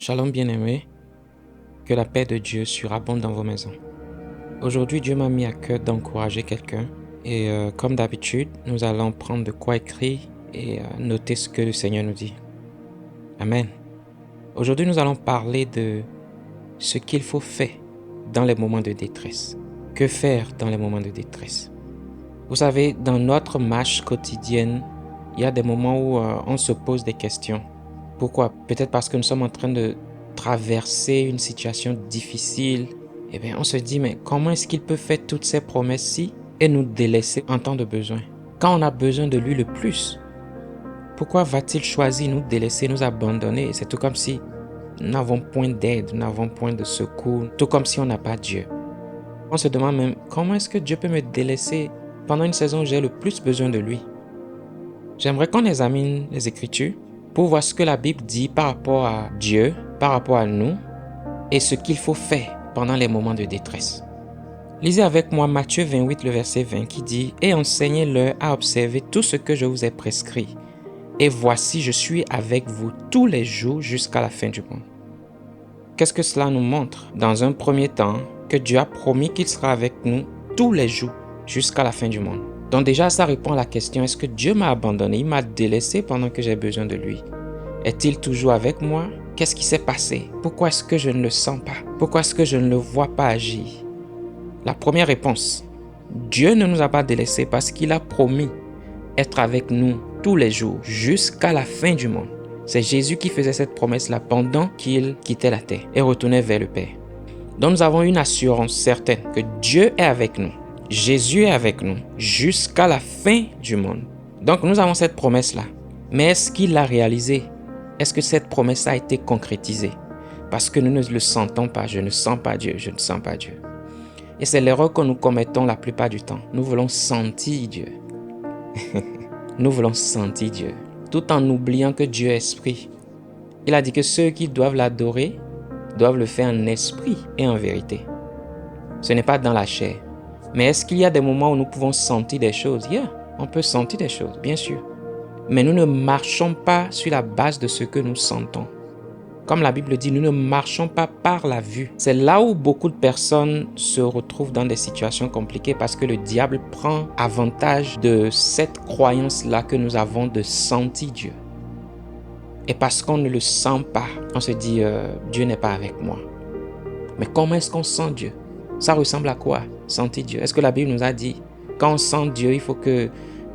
Shalom bien-aimés, que la paix de Dieu surabonde dans vos maisons. Aujourd'hui, Dieu m'a mis à cœur d'encourager quelqu'un et comme d'habitude, nous allons prendre de quoi écrire et noter ce que le Seigneur nous dit. Amen. Aujourd'hui, nous allons parler de ce qu'il faut faire dans les moments de détresse. Que faire dans les moments de détresse? Vous savez, dans notre marche quotidienne, il y a des moments où on se pose des questions. Pourquoi? Peut-être parce que nous sommes en train de traverser une situation difficile. Eh bien, on se dit, mais comment est-ce qu'il peut faire toutes ces promesses-ci et nous délaisser en temps de besoin? Quand on a besoin de lui le plus, pourquoi va-t-il choisir nous délaisser, nous abandonner? C'est tout comme si nous n'avons point d'aide, nous n'avons point de secours, tout comme si on n'a pas Dieu. On se demande même, comment est-ce que Dieu peut me délaisser pendant une saison où j'ai le plus besoin de lui? J'aimerais qu'on examine les Écritures pour voir ce que la Bible dit par rapport à Dieu, par rapport à nous, et ce qu'il faut faire pendant les moments de détresse. Lisez avec moi Matthieu 28, le verset 20 qui dit « Et enseignez-leur à observer tout ce que je vous ai prescrit. Et voici, je suis avec vous tous les jours jusqu'à la fin du monde. » Qu'est-ce que cela nous montre? Dans un premier temps, que Dieu a promis qu'il sera avec nous tous les jours jusqu'à la fin du monde. Donc déjà, ça répond à la question, est-ce que Dieu m'a abandonné? Il m'a délaissé pendant que j'ai besoin de lui. Est-il toujours avec moi? Qu'est-ce qui s'est passé? Pourquoi est-ce que je ne le sens pas? Pourquoi est-ce que je ne le vois pas agir? La première réponse, Dieu ne nous a pas délaissés parce qu'il a promis être avec nous tous les jours jusqu'à la fin du monde. C'est Jésus qui faisait cette promesse-là pendant qu'il quittait la terre et retournait vers le Père. Donc nous avons une assurance certaine que Dieu est avec nous. Jésus est avec nous jusqu'à la fin du monde. Donc nous avons cette promesse-là. Mais est-ce qu'il l'a réalisée? Est-ce que cette promesse a été concrétisée? Parce que nous ne le sentons pas. Je ne sens pas Dieu, je ne sens pas Dieu. Et c'est l'erreur que nous commettons la plupart du temps. Nous voulons sentir Dieu. Nous voulons sentir Dieu. Tout en oubliant que Dieu est esprit. Il a dit que ceux qui doivent l'adorer doivent le faire en esprit et en vérité. Ce n'est pas dans la chair. Mais est-ce qu'il y a des moments où nous pouvons sentir des choses? On peut sentir des choses, bien sûr. Mais nous ne marchons pas sur la base de ce que nous sentons. Comme la Bible dit, nous ne marchons pas par la vue. C'est là où beaucoup de personnes se retrouvent dans des situations compliquées parce que le diable prend avantage de cette croyance-là que nous avons de sentir Dieu. Et parce qu'on ne le sent pas, on se dit Dieu n'est pas avec moi. Mais comment est-ce qu'on sent Dieu? Ça ressemble à quoi, sentir Dieu? Est-ce que la Bible nous a dit, quand on sent Dieu, il faut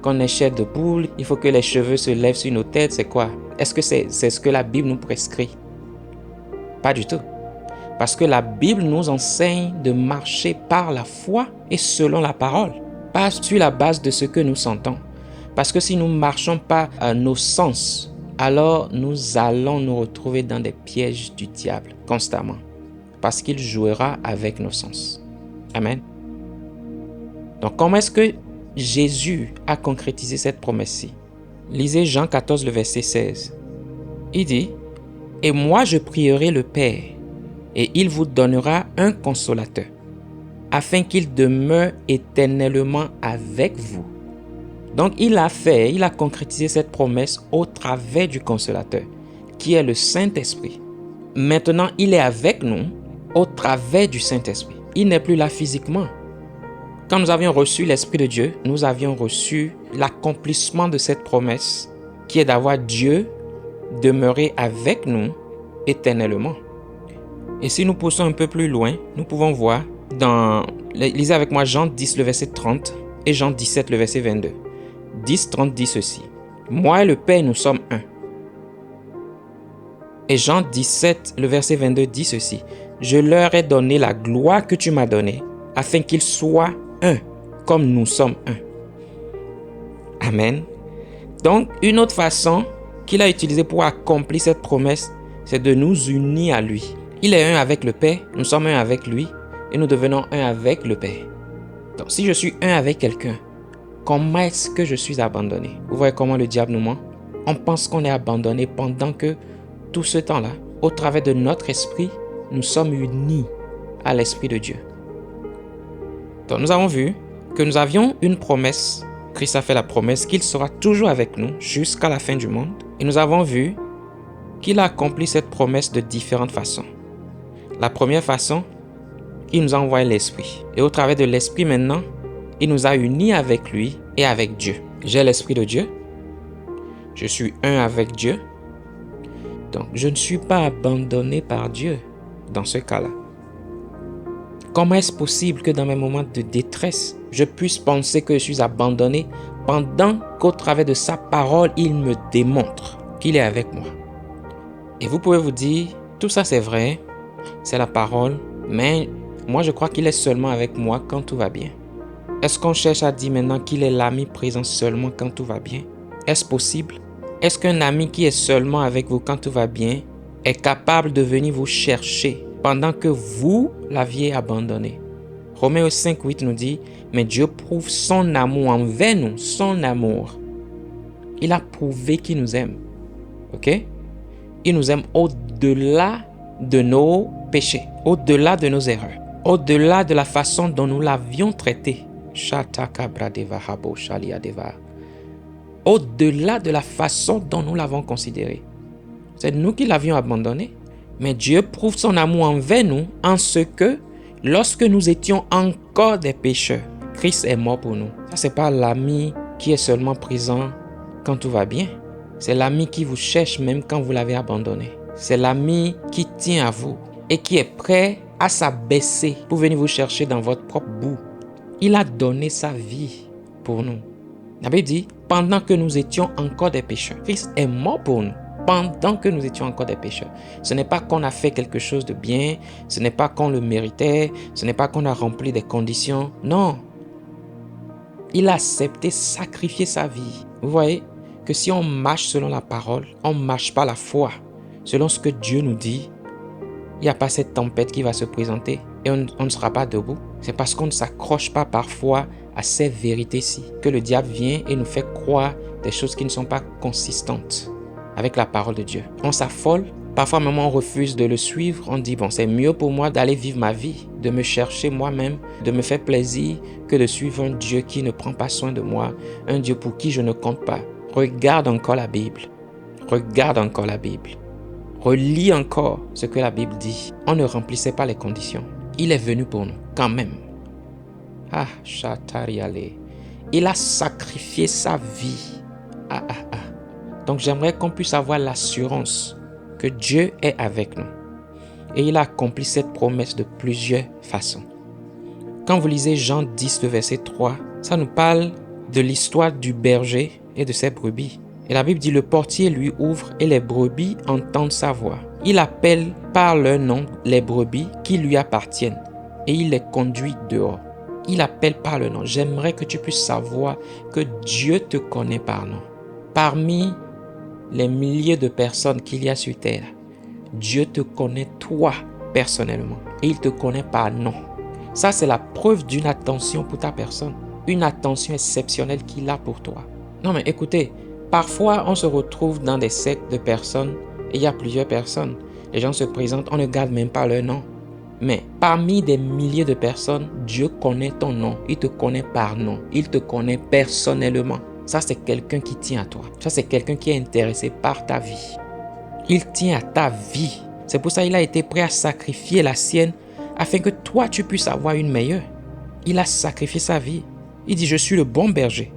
qu'on ait chair de poule, il faut que les cheveux se lèvent sur nos têtes, c'est quoi? Est-ce que c'est ce que la Bible nous prescrit? Pas du tout. Parce que la Bible nous enseigne de marcher par la foi et selon la parole, pas sur la base de ce que nous sentons. Parce que si nous ne marchons pas à nos sens, alors nous allons nous retrouver dans des pièges du diable constamment. Parce qu'il jouera avec nos sens. Amen. Donc, comment est-ce que Jésus a concrétisé cette promesse-ci? Lisez Jean 14, le verset 16. Il dit, « Et moi je prierai le Père, et il vous donnera un consolateur, afin qu'il demeure éternellement avec vous. » Donc, il a concrétisé cette promesse au travers du consolateur, qui est le Saint-Esprit. Maintenant, il est avec nous au travers du Saint-Esprit. Il n'est plus là physiquement. Quand nous avions reçu l'Esprit de Dieu, nous avions reçu l'accomplissement de cette promesse qui est d'avoir Dieu demeurer avec nous éternellement. Et si nous poussons un peu plus loin, nous pouvons voir lisez avec moi Jean 10, le verset 30 et Jean 17, le verset 22. 10, 30 dit ceci. « Moi et le Père, nous sommes un. » Et Jean 17, le verset 22 dit ceci. « Je leur ai donné la gloire que tu m'as donnée, afin qu'ils soient un, comme nous sommes un. » Amen. Donc, une autre façon qu'il a utilisée pour accomplir cette promesse, c'est de nous unir à lui. Il est un avec le Père, nous sommes un avec lui, et nous devenons un avec le Père. Donc, si je suis un avec quelqu'un, comment est-ce que je suis abandonné? Vous voyez comment le diable nous ment? On pense qu'on est abandonné pendant que tout ce temps-là, au travers de notre esprit, nous sommes unis à l'Esprit de Dieu. Donc nous avons vu que nous avions une promesse. Christ a fait la promesse qu'il sera toujours avec nous jusqu'à la fin du monde. Et nous avons vu qu'il a accompli cette promesse de différentes façons. La première façon, il nous a envoyé l'Esprit. Et au travers de l'Esprit maintenant, il nous a unis avec lui et avec Dieu. J'ai l'Esprit de Dieu. Je suis un avec Dieu. Donc, je ne suis pas abandonné par Dieu dans ce cas-là. Comment est-ce possible que dans mes moments de détresse, je puisse penser que je suis abandonné pendant qu'au travers de sa parole, il me démontre qu'il est avec moi? Et vous pouvez vous dire, tout ça c'est vrai, c'est la parole, mais moi je crois qu'il est seulement avec moi quand tout va bien. Est-ce qu'on cherche à dire maintenant qu'il est l'ami présent seulement quand tout va bien? Est-ce possible? Est-ce qu'un ami qui est seulement avec vous quand tout va bien est capable de venir vous chercher pendant que vous l'aviez abandonné? Romains 5:8 nous dit, mais Dieu prouve son amour envers nous, son amour. Il a prouvé qu'il nous aime. Ok? Il nous aime au-delà de nos péchés, au-delà de nos erreurs, au-delà de la façon dont nous l'avions traité. Au-delà de la façon dont nous l'avons considéré. C'est nous qui l'avions abandonné. Mais Dieu prouve son amour envers nous en ce que, lorsque nous étions encore des pécheurs, Christ est mort pour nous. Ça, c'est pas l'ami qui est seulement présent quand tout va bien. C'est l'ami qui vous cherche même quand vous l'avez abandonné. C'est l'ami qui tient à vous et qui est prêt à s'abaisser pour venir vous chercher dans votre propre boue. Il a donné sa vie pour nous. La Bible dit, pendant que nous étions encore des pécheurs, Christ est mort pour nous. Pendant que nous étions encore des pécheurs. Ce n'est pas qu'on a fait quelque chose de bien, ce n'est pas qu'on le méritait, ce n'est pas qu'on a rempli des conditions. Non. Il a accepté sacrifier sa vie. Vous voyez que si on marche selon la parole, on ne marche pas la foi. Selon ce que Dieu nous dit, il n'y a pas cette tempête qui va se présenter et on ne sera pas debout. C'est parce qu'on ne s'accroche pas parfois à ces vérités-ci que le diable vient et nous fait croire des choses qui ne sont pas consistantes avec la parole de Dieu. On s'affole, parfois même on refuse de le suivre, on dit bon c'est mieux pour moi d'aller vivre ma vie, de me chercher moi-même, de me faire plaisir que de suivre un Dieu qui ne prend pas soin de moi, un Dieu pour qui je ne compte pas. Regarde encore la Bible, regarde encore la Bible, relis encore ce que la Bible dit. On ne remplissait pas les conditions, il est venu pour nous quand même. Ah, Chatariale, il a sacrifié sa vie. Donc j'aimerais qu'on puisse avoir l'assurance que Dieu est avec nous. Et il a accompli cette promesse de plusieurs façons. Quand vous lisez Jean 10, le verset 3, ça nous parle de l'histoire du berger et de ses brebis. Et la Bible dit, le portier lui ouvre et les brebis entendent sa voix. Il appelle par leur nom les brebis qui lui appartiennent et il les conduit dehors. Il appelle par le nom. J'aimerais que tu puisses savoir que Dieu te connaît par nom. Parmi les milliers de personnes qu'il y a sur terre, Dieu te connaît toi personnellement et il te connaît par nom. Ça, c'est la preuve d'une attention pour ta personne, une attention exceptionnelle qu'il a pour toi. Non mais écoutez, parfois on se retrouve dans des sectes de personnes et il y a plusieurs personnes. Les gens se présentent, on ne garde même pas leur nom. Mais parmi des milliers de personnes, Dieu connaît ton nom, il te connaît par nom, il te connaît personnellement. Ça, c'est quelqu'un qui tient à toi. Ça, c'est quelqu'un qui est intéressé par ta vie. Il tient à ta vie. C'est pour ça qu'il a été prêt à sacrifier la sienne afin que toi, tu puisses avoir une meilleure. Il a sacrifié sa vie. Il dit, je suis le bon berger.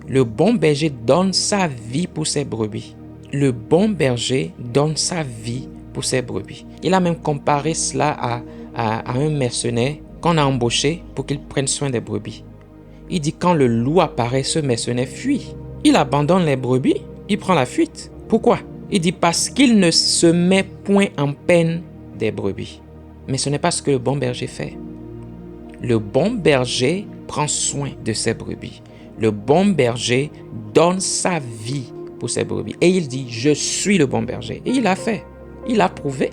Le bon berger donne sa vie pour ses brebis. Le bon berger donne sa vie pour ses brebis. Il a même comparé cela à un mercenaire qu'on a embauché pour qu'il prenne soin des brebis. Il dit quand le loup apparaît, ce mercenaire fuit. Il abandonne les brebis, il prend la fuite. Pourquoi? Il dit parce qu'il ne se met point en peine des brebis. Mais ce n'est pas ce que le bon berger fait. Le bon berger prend soin de ses brebis. Le bon berger donne sa vie pour ses brebis. Et il dit, je suis le bon berger. Et il l'a fait. Il a prouvé.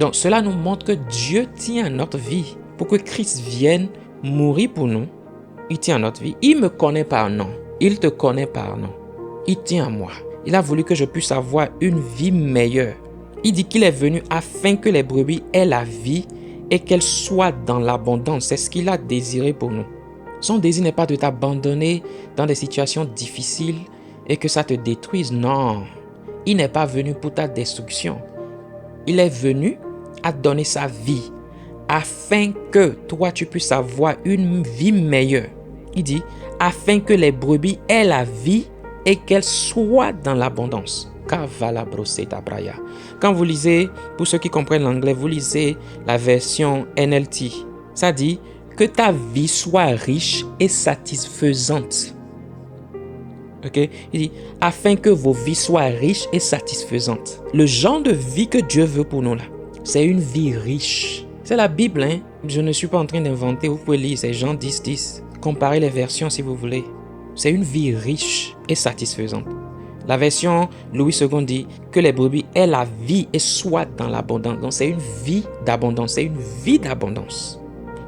Donc cela nous montre que Dieu tient à notre vie. Pour que Christ vienne mourir pour nous, il tient à notre vie. Il me connaît par nom. Il te connaît par nom. Il tient à moi. Il a voulu que je puisse avoir une vie meilleure. Il dit qu'il est venu afin que les brebis aient la vie et qu'elles soient dans l'abondance. C'est ce qu'il a désiré pour nous. Son désir n'est pas de t'abandonner dans des situations difficiles et que ça te détruise. Non. Il n'est pas venu pour ta destruction. Il est venu à donner sa vie afin que toi tu puisses avoir une vie meilleure. Il dit, afin que les brebis aient la vie et qu'elles soient dans l'abondance. Quand vous lisez, pour ceux qui comprennent l'anglais, vous lisez la version NLT. Ça dit que ta vie soit riche et satisfaisante. Ok? Il dit, afin que vos vies soient riches et satisfaisantes. Le genre de vie que Dieu veut pour nous là, c'est une vie riche. C'est la Bible, hein? Je ne suis pas en train d'inventer, vous pouvez lire, c'est Jean 10, 10. Comparez les versions si vous voulez. C'est une vie riche et satisfaisante. La version Louis II dit que les brebis aient la vie et soient dans l'abondance. Donc c'est une vie d'abondance, c'est une vie d'abondance.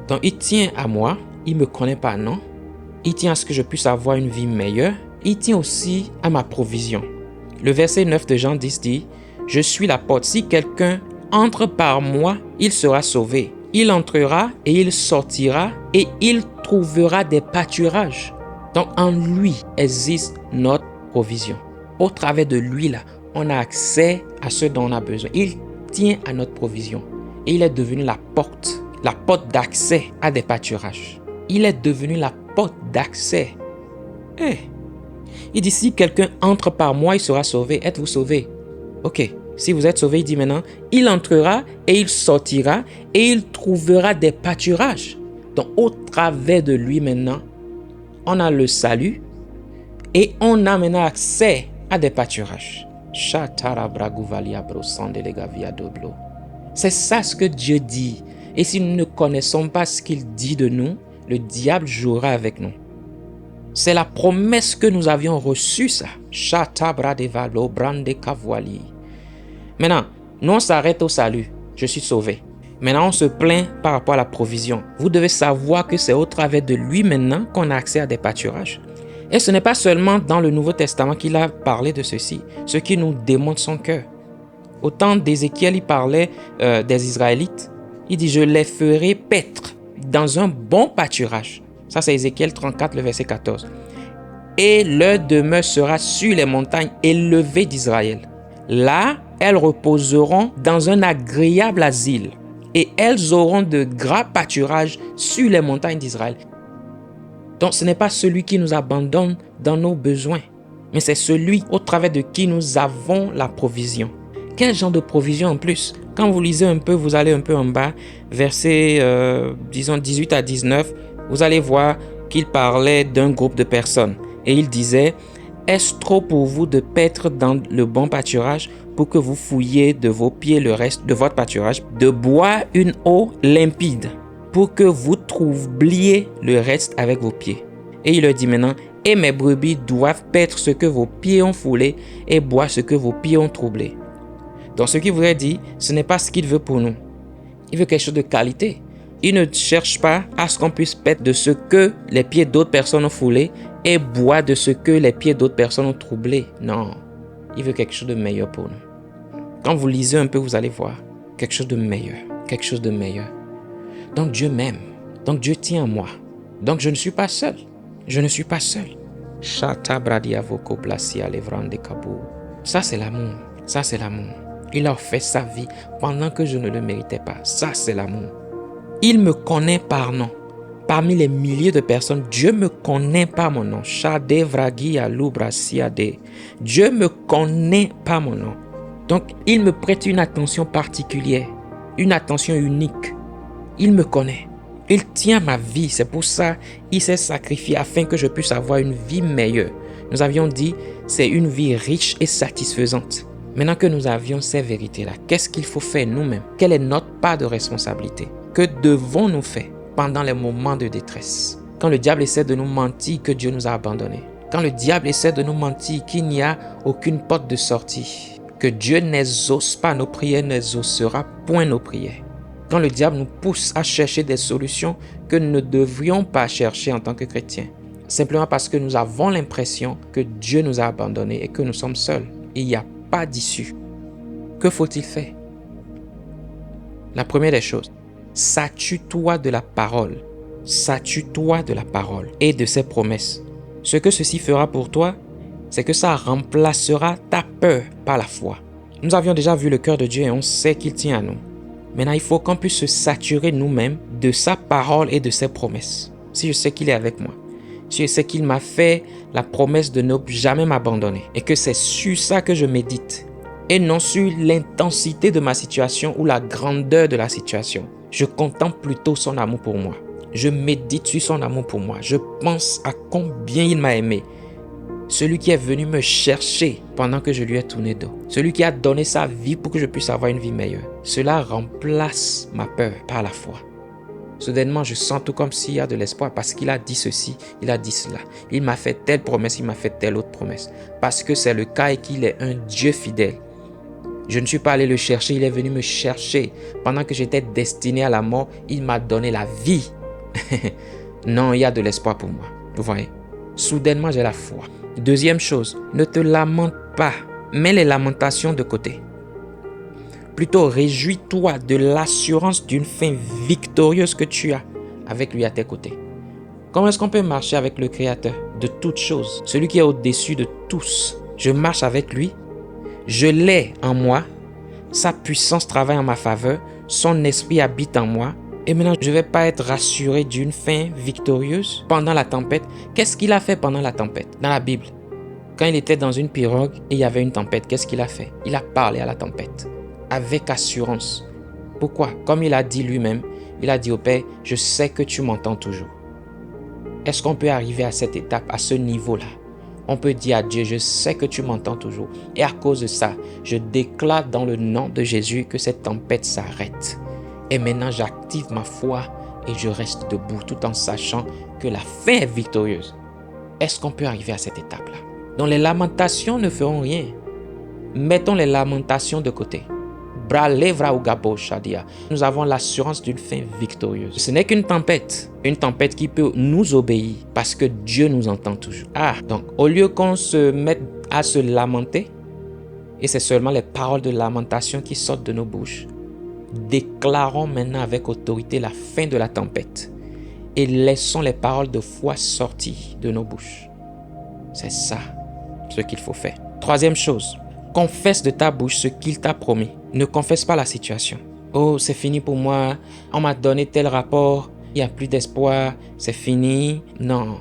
Donc il tient à moi, il ne me connaît pas, non? Il tient à ce que je puisse avoir une vie meilleure. Il tient aussi à ma provision. Le verset 9 de Jean 10 dit, « Je suis la porte. Si quelqu'un entre par moi, il sera sauvé. Il entrera et il sortira et il trouvera des pâturages. » Donc en lui existe notre provision. Au travers de lui, là, on a accès à ce dont on a besoin. Il tient à notre provision. Et il est devenu la porte d'accès à des pâturages. Il est devenu la porte d'accès. Il dit, si quelqu'un entre par moi, il sera sauvé. Êtes-vous sauvé? Ok. Si vous êtes sauvé, il dit maintenant, il entrera et il sortira et il trouvera des pâturages. Donc, au travers de lui maintenant, on a le salut et on a maintenant accès à des pâturages. C'est ça ce que Dieu dit. Et si nous ne connaissons pas ce qu'il dit de nous, le diable jouera avec nous. C'est la promesse que nous avions reçue, ça. Maintenant, nous on s'arrête au salut. Je suis sauvé. Maintenant, on se plaint par rapport à la provision. Vous devez savoir que c'est au travers de lui maintenant qu'on a accès à des pâturages. Et ce n'est pas seulement dans le Nouveau Testament qu'il a parlé de ceci, ce qui nous démontre son cœur. Au temps d'Ézéchiel, il parlait des Israélites. Il dit, je les ferai paître dans un bon pâturage. Ça, c'est Ézéchiel 34, le verset 14. Et leur demeure sera sur les montagnes élevées d'Israël. Là, elles reposeront dans un agréable asile. Et elles auront de gras pâturages sur les montagnes d'Israël. Donc, ce n'est pas celui qui nous abandonne dans nos besoins, mais c'est celui au travers de qui nous avons la provision. Quel genre de provision en plus? Quand vous lisez un peu, vous allez un peu en bas, versets, disons 18 à 19, vous allez voir qu'il parlait d'un groupe de personnes. Et il disait, « Est-ce trop pour vous de paître dans le bon pâturage pour que vous fouilliez de vos pieds le reste de votre pâturage, de boire une eau limpide pour que vous troubliez le reste avec vos pieds. » Et il leur dit maintenant, « Et mes brebis doivent paître ce que vos pieds ont foulé et boire ce que vos pieds ont troublé. » Donc ce qu'il voudrait dire, ce n'est pas ce qu'il veut pour nous. Il veut quelque chose de qualité. Il ne cherche pas à ce qu'on puisse paître de ce que les pieds d'autres personnes ont foulé et boire de ce que les pieds d'autres personnes ont troublé. Non, il veut quelque chose de meilleur pour nous. Quand vous lisez un peu, vous allez voir quelque chose de meilleur, quelque chose de meilleur. Donc Dieu m'aime, donc Dieu tient à moi. Donc je ne suis pas seul, je ne suis pas seul. Ça c'est l'amour, ça c'est l'amour. Il a offert sa vie pendant que je ne le méritais pas. Ça c'est l'amour. Il me connaît par nom. Parmi les milliers de personnes, Dieu me connaît par mon nom. Dieu me connaît par mon nom. Donc, il me prête une attention particulière, une attention unique. Il me connaît. Il tient ma vie. C'est pour ça qu'il s'est sacrifié afin que je puisse avoir une vie meilleure. Nous avions dit, c'est une vie riche et satisfaisante. Maintenant que nous avions ces vérités-là, qu'est-ce qu'il faut faire nous-mêmes? Quelle est notre part de responsabilité? Que devons-nous faire pendant les moments de détresse? Quand le diable essaie de nous mentir que Dieu nous a abandonnés. Quand le diable essaie de nous mentir qu'il n'y a aucune porte de sortie. Que Dieu n'exauce pas nos prières, n'exaucera point nos prières. Quand le diable nous pousse à chercher des solutions que nous ne devrions pas chercher en tant que chrétiens. Simplement parce que nous avons l'impression que Dieu nous a abandonnés et que nous sommes seuls. Il n'y a pas d'issue. Que faut-il faire? La première des choses, satue-toi de la parole. Satue-toi de la parole et de ses promesses. Ce que ceci fera pour toi, c'est que ça remplacera ta peur par la foi. Nous avions déjà vu le cœur de Dieu et on sait qu'il tient à nous. Maintenant, il faut qu'on puisse se saturer nous-mêmes de sa parole et de ses promesses. Si je sais qu'il est avec moi, si je sais qu'il m'a fait la promesse de ne jamais m'abandonner et que c'est sur ça que je médite et non sur l'intensité de ma situation ou la grandeur de la situation. Je contemple plutôt son amour pour moi. Je médite sur son amour pour moi. Je pense à combien il m'a aimé. Celui qui est venu me chercher pendant que je lui ai tourné dos. Celui qui a donné sa vie pour que je puisse avoir une vie meilleure. Cela remplace ma peur par la foi. Soudainement, je sens tout comme s'il y a de l'espoir parce qu'il a dit ceci, il a dit cela. Il m'a fait telle promesse, il m'a fait telle autre promesse. Parce que c'est le cas et qu'il est un Dieu fidèle. Je ne suis pas allé le chercher, il est venu me chercher. Pendant que j'étais destiné à la mort, il m'a donné la vie. Non, il y a de l'espoir pour moi. Vous voyez? Soudainement, j'ai la foi. Deuxième chose, ne te lamente pas. Mets les lamentations de côté. Plutôt, réjouis-toi de l'assurance d'une fin victorieuse que tu as avec lui à tes côtés. Comment est-ce qu'on peut marcher avec le Créateur de toutes choses, celui qui est au-dessus de tous? Je marche avec lui, je l'ai en moi, sa puissance travaille en ma faveur, son esprit habite en moi, et maintenant je ne vais pas être rassuré d'une fin victorieuse pendant la tempête. Qu'est-ce qu'il a fait pendant la tempête dans la Bible? Quand il était dans une pirogue et il y avait une tempête, qu'est-ce qu'il a fait? Il a parlé à la tempête avec assurance. Pourquoi? Comme il a dit lui-même, il a dit au Père, je sais que tu m'entends toujours. Est-ce qu'on peut arriver à cette étape, à ce niveau-là? On peut dire à Dieu, je sais que tu m'entends toujours. Et à cause de ça, je déclare dans le nom de Jésus que cette tempête s'arrête. Et maintenant, j'active ma foi et je reste debout tout en sachant que la fin est victorieuse. Est-ce qu'on peut arriver à cette étape-là? Donc les lamentations ne feront rien. Mettons les lamentations de côté. Nous avons l'assurance d'une fin victorieuse. Ce n'est qu'une tempête qui peut nous obéir parce que Dieu nous entend toujours. Donc au lieu qu'on se mette à se lamenter, et c'est seulement les paroles de lamentation qui sortent de nos bouches, déclarons maintenant avec autorité la fin de la tempête et laissons les paroles de foi sortir de nos bouches. C'est ça ce qu'il faut faire. Troisième chose, confesse de ta bouche ce qu'il t'a promis. Ne confesse pas la situation. Oh, c'est fini pour moi. On m'a donné tel rapport. Il n'y a plus d'espoir. C'est fini. Non,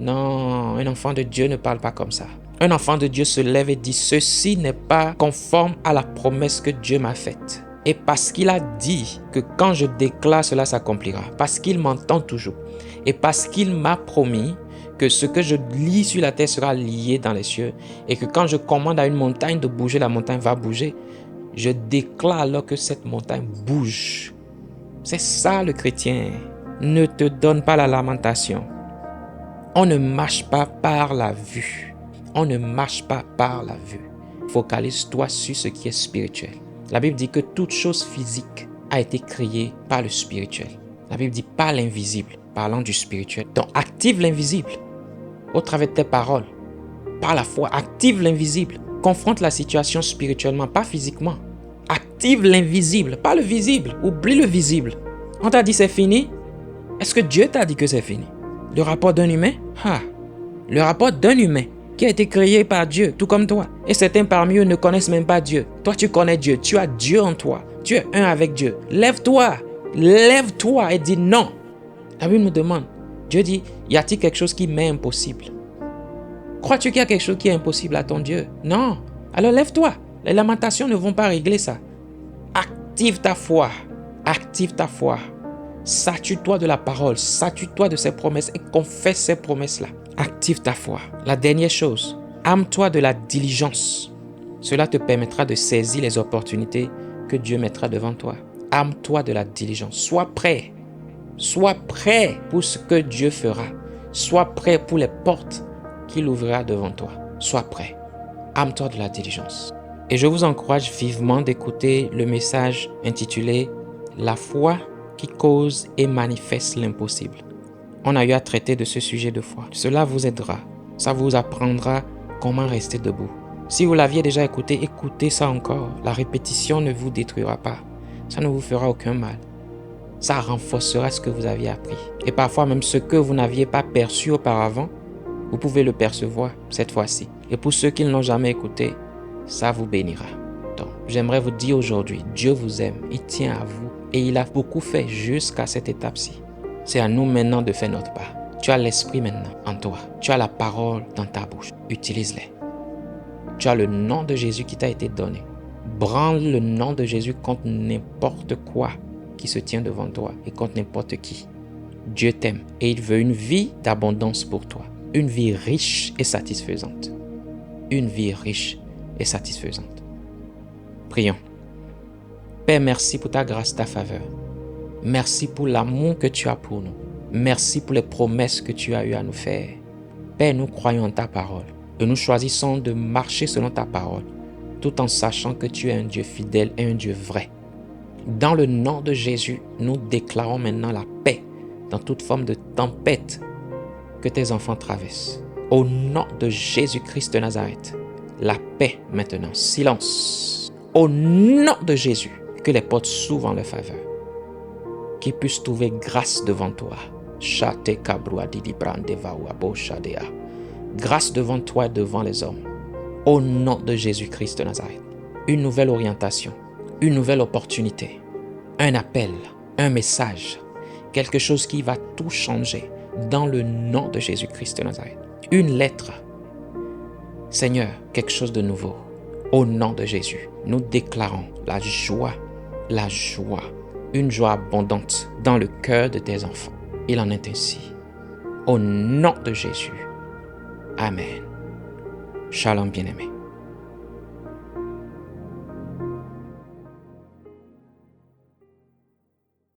un enfant de Dieu ne parle pas comme ça. Un enfant de Dieu se lève et dit, ceci n'est pas conforme à la promesse que Dieu m'a faite. Et parce qu'il a dit que quand je déclare, cela s'accomplira. Parce qu'il m'entend toujours. Et parce qu'il m'a promis que ce que je lis sur la terre sera lié dans les cieux et que quand je commande à une montagne de bouger, la montagne va bouger. Je déclare alors que cette montagne bouge. C'est ça le chrétien. Ne te donne pas la lamentation. On ne marche pas par la vue. On ne marche pas par la vue. Focalise-toi sur ce qui est spirituel. La Bible dit que toute chose physique a été créée par le spirituel. La Bible dit pas l'invisible, parlant du spirituel. Donc active l'invisible au travers de tes paroles. Par la foi, active l'invisible. Confronte la situation spirituellement, pas physiquement. Active l'invisible, pas le visible. Oublie le visible. On t'a dit c'est fini? Est-ce que Dieu t'a dit que c'est fini? Le rapport d'un humain? Le rapport d'un humain qui a été créé par Dieu, tout comme toi. Et certains parmi eux ne connaissent même pas Dieu. Toi, tu connais Dieu. Tu as Dieu en toi. Tu es un avec Dieu. Lève-toi. Lève-toi et dis non. La Bible me demande. Dieu dit, y a-t-il quelque chose qui m'est impossible? Crois-tu qu'il y a quelque chose qui est impossible à ton Dieu? Non. Alors lève-toi. Les lamentations ne vont pas régler ça. Active ta foi. Active ta foi. Satue-toi de la parole. Satue-toi de ses promesses et confesse ces promesses-là. Active ta foi. La dernière chose, arme-toi de la diligence. Cela te permettra de saisir les opportunités que Dieu mettra devant toi. Arme-toi de la diligence. Sois prêt. Sois prêt pour ce que Dieu fera. Sois prêt pour les portes qu'il ouvrira devant toi. Sois prêt. Arme-toi de la diligence. Et je vous encourage vivement d'écouter le message intitulé « La foi qui cause et manifeste l'impossible ». On a eu à traiter de ce sujet de foi. Cela vous aidera. Ça vous apprendra comment rester debout. Si vous l'aviez déjà écouté, écoutez ça encore. La répétition ne vous détruira pas. Ça ne vous fera aucun mal. Ça renforcera ce que vous aviez appris. Et parfois même ce que vous n'aviez pas perçu auparavant, Vous pouvez le percevoir cette fois-ci. Et pour ceux qui ne l'ont jamais écouté, ça vous bénira. Donc, j'aimerais vous dire aujourd'hui, Dieu vous aime, il tient à vous et il a beaucoup fait jusqu'à cette étape-ci. C'est à nous maintenant de faire notre part. Tu as l'esprit maintenant en toi. Tu as la parole dans ta bouche. Utilise-les. Tu as le nom de Jésus qui t'a été donné. Branle le nom de Jésus contre n'importe quoi qui se tient devant toi et contre n'importe qui. Dieu t'aime et il veut une vie d'abondance pour toi. Une vie riche et satisfaisante. Une vie riche et satisfaisante. Prions. Père, merci pour ta grâce, ta faveur. Merci pour l'amour que tu as pour nous. Merci pour les promesses que tu as eues à nous faire. Père, nous croyons en ta parole et nous choisissons de marcher selon ta parole, tout en sachant que tu es un Dieu fidèle et un Dieu vrai. Dans le nom de Jésus, nous déclarons maintenant la paix dans toute forme de tempête que tes enfants traversent. Au nom de Jésus-Christ de Nazareth, la paix maintenant, silence. Au nom de Jésus, que les portes s'ouvrent en leur faveur. Qu'ils puissent trouver grâce devant toi. Grâce devant toi et devant les hommes. Au nom de Jésus-Christ de Nazareth. Une nouvelle orientation, une nouvelle opportunité, un appel, un message, quelque chose qui va tout changer dans le nom de Jésus-Christ de Nazareth. Une lettre. Seigneur, quelque chose de nouveau. Au nom de Jésus, nous déclarons la joie, une joie abondante dans le cœur de tes enfants. Il en est ainsi. Au nom de Jésus. Amen. Shalom bien-aimé.